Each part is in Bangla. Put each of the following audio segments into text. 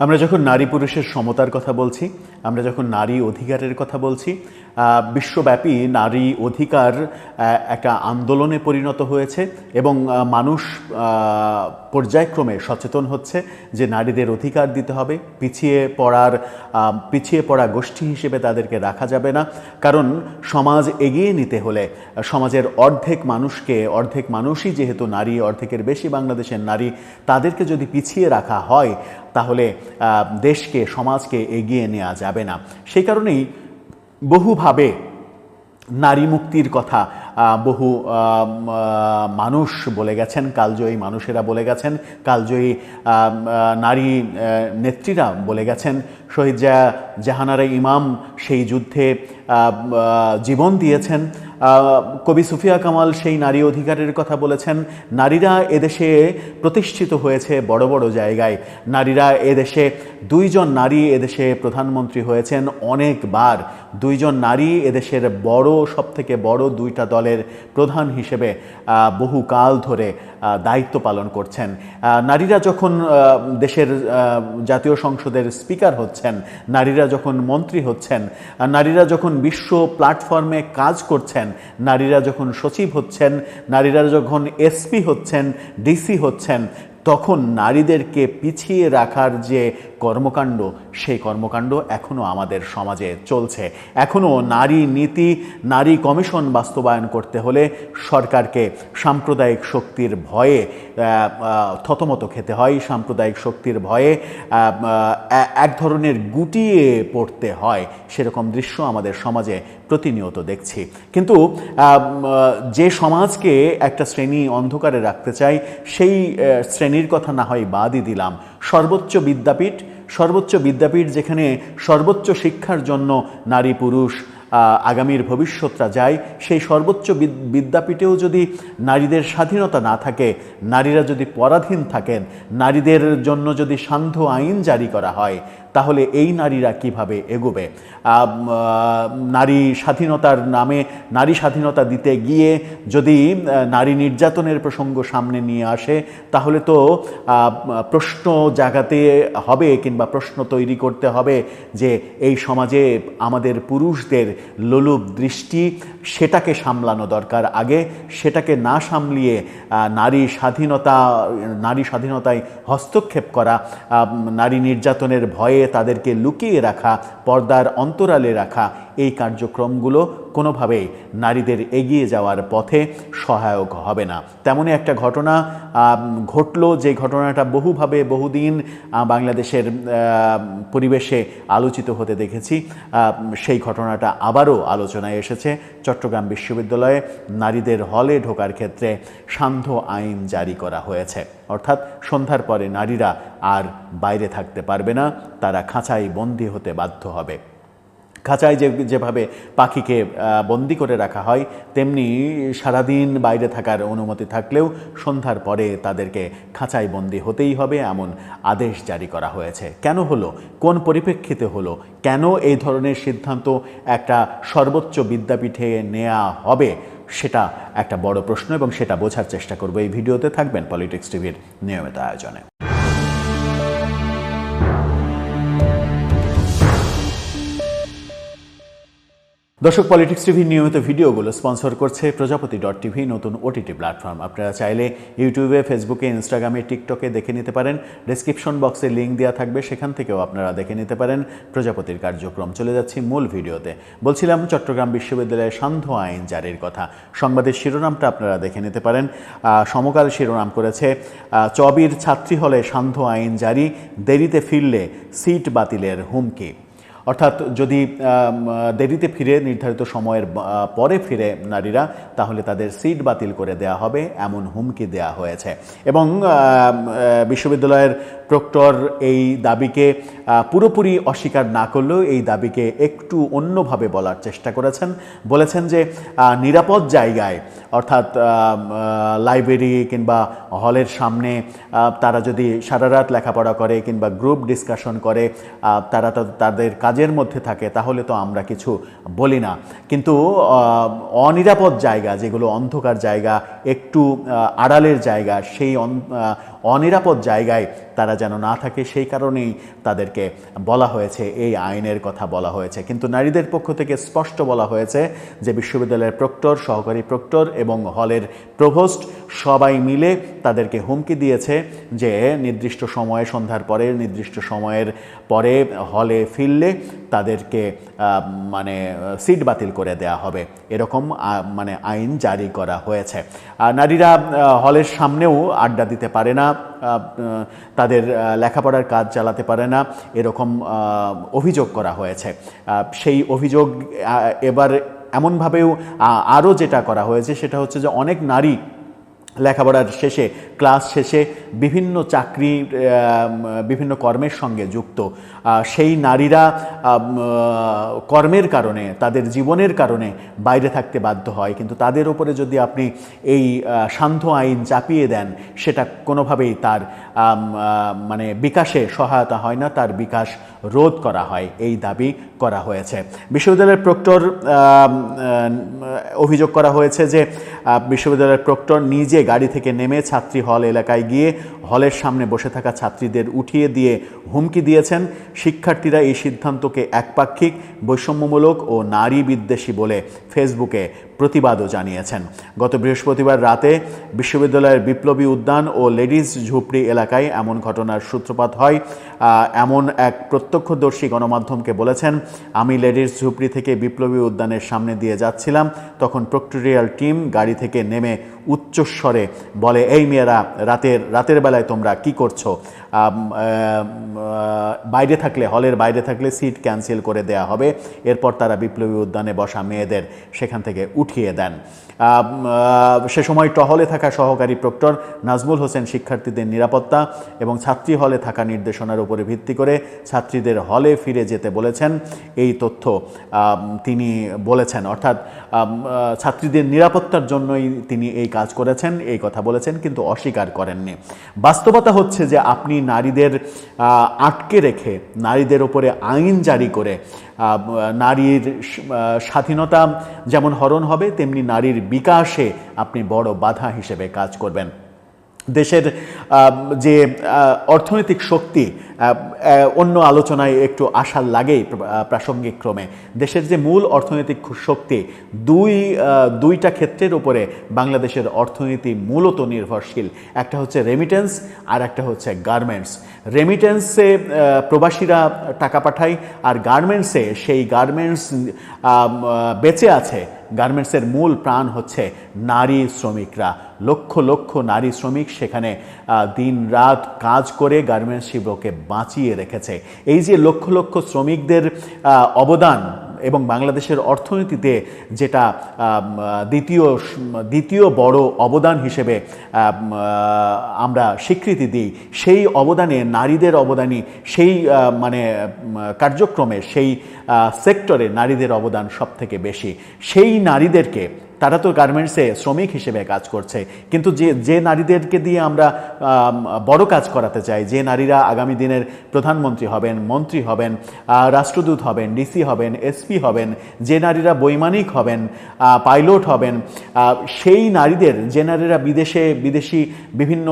আমরা যখন নারী পুরুষের সমতার কথা বলছি, আমরা যখন নারী অধিকারের কথা বলছি, বিশ্বব্যাপী নারী অধিকার একটা আন্দোলনে পরিণত হয়েছে এবং মানুষ পর্যায়ক্রমে সচেতন হচ্ছে যে নারীদের অধিকার দিতে হবে। পিছিয়ে পড়া গোষ্ঠী হিসেবে তাদেরকে রাখা যাবে না, কারণ সমাজ এগিয়ে নিতে হলে সমাজের অর্ধেক মানুষই যেহেতু নারী, অর্ধেকের বেশি বাংলাদেশের নারী, তাদেরকে যদি পিছিয়ে রাখা হয় তাহলে দেশকে, সমাজকে এগিয়ে নেওয়া যাবে না। সেই কারণেই বহুভাবে নারী মুক্তির কথা বহু মানুষ বলে গেছেন, কালজয়ী মানুষেরা বলে গেছেন, কালজয়ী নারী নেত্রীরা বলে গেছেন। শহীদ জাহানারা ইমাম সেই যুদ্ধে জীবন দিয়েছেন। কবি সুফিয়া কামাল সেই নারী অধিকারের কথা বলেছেন। নারীরা এদেশে প্রতিষ্ঠিত হয়েছে বড় বড় জায়গায়। নারীরা এদেশে, দুইজন নারী এদেশে প্রধানমন্ত্রী হয়েছেন অনেকবার। দুইজন নারী এদেশের সবথেকে বড় দুইটা দলের প্রধান হিসেবে বহুকাল ধরে দায়িত্ব পালন করছেন। নারীরা যখন দেশের জাতীয় সংসদের স্পিকার হচ্ছেন, নারীরা যখন মন্ত্রী হচ্ছেন, নারীরা যখন বিশ্ব প্ল্যাটফর্মে কাজ করছেন, নারীরা যখন সচিব হচ্ছেন, নারীরা যখন এসপি হচ্ছেন, ডিসি হচ্ছেন, তখন নারীদেরকে পিছিয়ে রাখার যে কর্মকাণ্ড, সেই কর্মকাণ্ড এখনও আমাদের সমাজে চলছে। এখনও নারী নীতি, নারী কমিশন বাস্তবায়ন করতে হলে সরকারকে সাম্প্রদায়িক শক্তির ভয়ে থতমত খেতে হয়, সাম্প্রদায়িক শক্তির ভয়ে এক ধরনের গুটিয়ে পড়তে হয়। সেরকম দৃশ্য আমাদের সমাজে প্রতিনিয়ত দেখছি। কিন্তু যে সমাজকে একটা শ্রেণী অন্ধকারে রাখতে চাই, সেই শ্রেণীর কথা না হয় বাদই দিলাম। সর্বোচ্চ বিদ্যাপীঠ যেখানে সর্বোচ্চ শিক্ষার জন্য নারী পুরুষ আগামীর ভবিষ্যৎটা যায়, সেই সর্বোচ্চ বিদ্যাপীঠেও যদি নারীদের স্বাধীনতা না থাকে, নারীরা যদি পরাধীন থাকেন, নারীদের জন্য যদি সান্ধ্য আইন জারি করা হয়, তাহলে এই নারীরা কিভাবে এগোবে? নারী স্বাধীনতার নামে নারী স্বাধীনতা দিতে গিয়ে যদি নারী নির্যাতনের প্রসঙ্গ সামনে নিয়ে আসে, তাহলে তো প্রশ্ন জাগাতে হবে কিংবা প্রশ্ন তৈরি করতে হবে যে এই সমাজে আমাদের পুরুষদের লোলুপ দৃষ্টি, সেটাকে সামলানো দরকার আগে। সেটাকে না সামলিয়ে নারী স্বাধীনতায় হস্তক্ষেপ করা, নারী নির্যাতনের ভয়ে তাদেরকে লুকিয়ে রাখা, পর্দার অন্তরালে রাখা, এই কার্যক্রমগুলো কোনোভাবেই নারীদের এগিয়ে যাওয়ার পথে সহায়ক হবে না। তেমনই একটা ঘটনা ঘটল, যে ঘটনাটা বহুভাবে বহুদিন বাংলাদেশের পরিবেশে আলোচিত হতে দেখেছি। সেই ঘটনাটা আবারও আলোচনায় এসেছে। চট্টগ্রাম বিশ্ববিদ্যালয়ে নারীদের হলে ঢোকার ক্ষেত্রে সান্ধ্য আইন জারি করা হয়েছে। অর্থাৎ সন্ধ্যার পরে নারীরা আর বাইরে থাকতে পারবে না, তারা খাঁচায় বন্দী হতে বাধ্য হবে। খাঁচায় যেভাবে পাখিকে বন্দি করে রাখা হয়, তেমনি সারাদিন বাইরে থাকার অনুমতি থাকলেও সন্ধ্যার পরে তাদেরকে খাঁচায় বন্দি হতেই হবে, এমন আদেশ জারি করা হয়েছে। কেন হলো? কোন পরিপ্রেক্ষিতে হলো? কেন এই ধরনের সিদ্ধান্ত একটা সর্বোচ্চ বিদ্যাপীঠে নেওয়া হবে? সেটা একটা বড় প্রশ্ন এবং সেটা বোঝার চেষ্টা করব। এই ভিডিওতে থাকবেন পলিটিক্স টিভির নিয়মিত আয়োজনে। দর্শক, পলিটিক্স টিভির নিয়মিত ভিডিওগুলো স্পন্সর করছে প্রজাপতি.টিভি, নতুন ওটিটি প্ল্যাটফর্ম। আপনারা চাইলে ইউটিউবে, ফেসবুকে, ইনস্টাগ্রামে, টিকটকে দেখে নিতে পারেন। ডেসক্রিপশন বক্সে লিঙ্ক দেওয়া থাকবে, সেখান থেকেও আপনারা দেখে নিতে পারেন প্রজাপতির কার্যক্রম। চলে যাচ্ছি মূল ভিডিওতে। বলছিলাম চট্টগ্রাম বিশ্ববিদ্যালয়ে সান্ধ্য আইন জারির কথা। সংবাদের শিরোনামটা আপনারা দেখে নিতে পারেন। সমকাল শিরোনাম করেছে, চবির ছাত্রী হলে সান্ধ্য আইন জারি, দেরিতে ফিরলে সিট বাতিলের হুমকি। অর্থাৎ যদি দেরিতে ফিরে, নির্ধারিত সময়ের পরে ফিরে নারীরা, তাহলে তাদের সিট বাতিল করে দেয়া হবে, এমন হুমকি দেয়া হয়েছে। এবং বিশ্ববিদ্যালয়ের প্রক্টর এই দাবিকে পুরোপুরি অস্বীকার না করলেও এই দাবিকে একটু অন্যভাবে বলার চেষ্টা করেছেন। বলেছেন যে নিরাপদ জায়গায়, অর্থাৎ লাইব্রেরি কিংবা হলের সামনে তারা যদি সারা রাত লেখাপড়া করে কিংবা গ্রুপ ডিসকাশন করে, তারা তাদের কাজের মধ্যে থাকে, তাহলে তো আমরা কিছু বলি না। কিন্তু অনিরাপদ জায়গা, যেগুলো অন্ধকার জায়গা, একটু আড়ালের জায়গা, সেই অনিরাপদ জায়গায় তারা যেন না থাকে, সেই কারণেই তাদেরকে বলা হয়েছে, এই আইনের কথা বলা হয়েছে। কিন্তু নারীদের পক্ষ থেকে স্পষ্ট বলা হয়েছে যে বিশ্ববিদ্যালয়ের প্রক্টর, সহকারী প্রক্টর এবং হলের প্রভোস্ট সবাই মিলে তাদেরকে হুমকি দিয়েছে যে নির্দিষ্ট সময়ে, সন্ধ্যার পরে, নির্দিষ্ট সময়ের পরে হলে ফিরলে তাদেরকে মানে সিট বাতিল করে দেয়া হবে, এরকম মানে আইন জারি করা হয়েছে। নারীরা হলের সামনেও আড্ডা দিতে পারে না, তাদের লেখাপড়ার কাজ চালাতে পারে না, এরকম অভিযোগ করা হয়েছে। সেই অভিযোগ এবার এমনভাবেও আরও যেটা করা হয়েছে সেটা হচ্ছে যে অনেক নারী লেখাপড়ার শেষে, ক্লাস শেষে বিভিন্ন চাকরি, বিভিন্ন কর্মের সঙ্গে যুক্ত। সেই নারীরা কর্মের কারণে, তাদের জীবনের কারণে বাইরে থাকতে বাধ্য হয়, কিন্তু তাদের উপরে যদি আপনি এই সান্ধ্য আইন চাপিয়ে দেন, সেটা কোনোভাবেই তার মানে বিকাশে সহায়তা হয় না, তার বিকাশ রোধ করা হয়, এই দাবি করা হয়েছে। বিশ্ববিদ্যালয়ের প্রক্টর অভিযোগ করা হয়েছে যে বিশ্ববিদ্যালয়ের প্রক্টর নিজে গাড়ি থেকে নেমে ছাত্রী হল এলাকায় গিয়ে হলের সামনে বসে থাকা ছাত্রীদের উঠিয়ে দিয়ে হুমকি দিয়েছেন। শিক্ষার্থীরা এই সিদ্ধান্তকে একপাক্ষিক, বৈষম্যমূলক ও নারী বিদ্বেষী বলে ফেসবুকে প্রতিবাদও জানিয়েছেন। গত বৃহস্পতিবার রাতে বিশ্ববিদ্যালয়ের বিপ্লবী উদ্যান ও লেডিজ ঝুপড়ি এলাকায় এমন ঘটনার সূত্রপাত হয়। এমন এক প্রত্যক্ষদর্শী গণমাধ্যমকে বলেছেন, আমি লেডিজ ঝুপড়ি থেকে বিপ্লবী উদ্যানের সামনে দিয়ে যাচ্ছিলাম, তখন প্রক্টোরিয়াল টিম গাড়ি থেকে নেমে উচ্চস্বরে বলে, এই মেয়েরা রাতের বেলায় তোমরা কি করছো? বাইরে থাকলে, হলের বাইরে থাকলে সিট ক্যান্সেল করে দেয়া হবে। এরপর তারা বিপ্লবী উদ্যানে বসা মেয়েদের সেখান থেকে উঠিয়ে দেন। সে সময় টহলে থাকা সহকারী প্রক্টর নাজমুল হোসেন শিক্ষার্থীদের নিরাপত্তা এবং ছাত্রী হলে থাকা নির্দেশনার উপরে ভিত্তি করে ছাত্রীদের হলে ফিরে যেতে বলেছেন। এই তথ্য তিনি বলেছেন, অর্থাৎ ছাত্রীদের নিরাপত্তার জন্যই তিনি এই কাজ করেছেন, এই কথা বলেছেন, কিন্তু অস্বীকার করেননি। বাস্তবতা হচ্ছে যে আপনি নারীদের আটকে রেখে, নারীদের ওপরে আইন জারি করে নারীর স্বাধীনতা যেমন হরণ হবে, তেমনি নারীর বিকাশে আপনি বড় বাধা হিসেবে কাজ করবেন। দেশের যে অর্থনৈতিক শক্তি, অন্য আলোচনায় একটু আশার লাগেই প্রাসঙ্গিক ক্রমে, দেশের যে মূল অর্থনৈতিক শক্তি, দুইটা ক্ষেত্রের উপরে বাংলাদেশের অর্থনীতি মূলত নির্ভরশীল। একটা হচ্ছে রেমিটেন্স, আর একটা হচ্ছে গার্মেন্টস। রেমিটেন্সে প্রবাসীরা টাকা পাঠায়, আর গার্মেন্টসে সেই গার্মেন্টস বেঁচে আছে। গার্মেন্টসের মূল প্রাণ হচ্ছে নারী শ্রমিকরা। লক্ষ লক্ষ নারী শ্রমিক সেখানে দিন রাত কাজ করে গার্মেন্টস শিল্পকে বাঁচিয়ে রেখেছে। এই যে লক্ষ লক্ষ শ্রমিকদের অবদান এবং বাংলাদেশের অর্থনীতিতে যেটা দ্বিতীয় বড় অবদান হিসেবে আমরা স্বীকৃতি দিই, সেই অবদানে নারীদের অবদানই, সেই মানে কার্যক্রমে, সেই সেক্টরে নারীদের অবদান সব থেকে বেশি। সেই নারীদেরকে, তারা তো গার্মেন্টসে শ্রমিক হিসেবে কাজ করছে, কিন্তু যে নারীদেরকে দিয়ে আমরা বড় কাজ করাতে চাই, যে নারীরা আগামী দিনের প্রধানমন্ত্রী হবেন, মন্ত্রী হবেন, রাষ্ট্রদূত হবেন, ডিসি হবেন, এসপি হবেন, যে নারীরা বৈমানিক হবেন, পাইলট হবেন, সেই নারীদের, যে নারীরা বিদেশি বিভিন্ন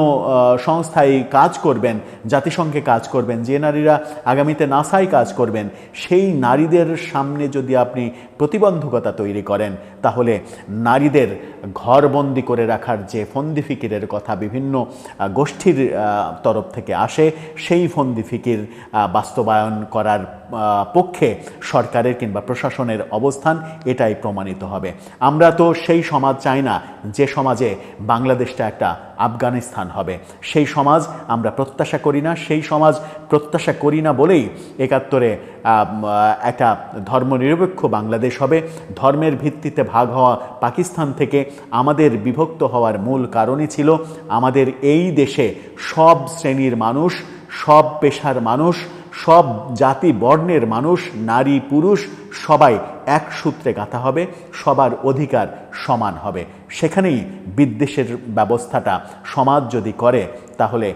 সংস্থায় কাজ করবেন, জাতিসংঘে কাজ করবেন, যে নারীরা আগামীতে নাসায় কাজ করবেন, সেই নারীদের সামনে যদি আপনি প্রতিবন্ধকতা তৈরি করেন, তাহলে নারীদের ঘরবন্দি করে রাখার যে ফন্দি ফিকিরের কথা বিভিন্ন গোষ্ঠীর তরফ থেকে আসে, সেই ফন্দি ফিকির বাস্তবায়ন করার পক্ষে সরকারের কিংবা প্রশাসনের অবস্থান এটাই প্রমাণিত হবে। আমরা তো সেই সমাজ চাই না যে সমাজে বাংলাদেশটা একটা আফগানিস্তান হবে। সেই সমাজ আমরা প্রত্যাশা করি না। সেই সমাজ প্রত্যাশা করি না বলেই ৭১-এ একটা ধর্মনিরপেক্ষ বাংলাদেশ হবে। ধর্মের ভিত্তিতে ভাগ হওয়া পাকিস্তান থেকে আমাদের বিভক্ত হওয়ার মূল কারণই ছিল আমাদের এই দেশে সব শ্রেণীর মানুষ, সব পেশার মানুষ, সব জাতি বর্ণের মানুষ, নারী পুরুষ সবাই এক সূত্রে গাঁথা হবে, সবার অধিকার সমান হবে। সেখানেই বিদ্বেষের ব্যবস্থাটা সমাজ যদি করে, তাহলে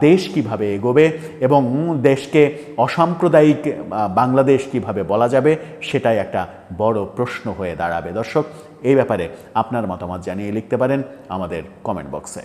দেশ কিভাবে এগোবে এবং দেশকে অসাম্প্রদায়িক বাংলাদেশ কিভাবে বলা যাবে, সেটাই একটা বড় প্রশ্ন হয়ে দাঁড়াবে। দর্শক, এই ব্যাপারে আপনার মতামত জানিয়ে লিখতে পারেন আমাদের কমেন্ট বক্সে।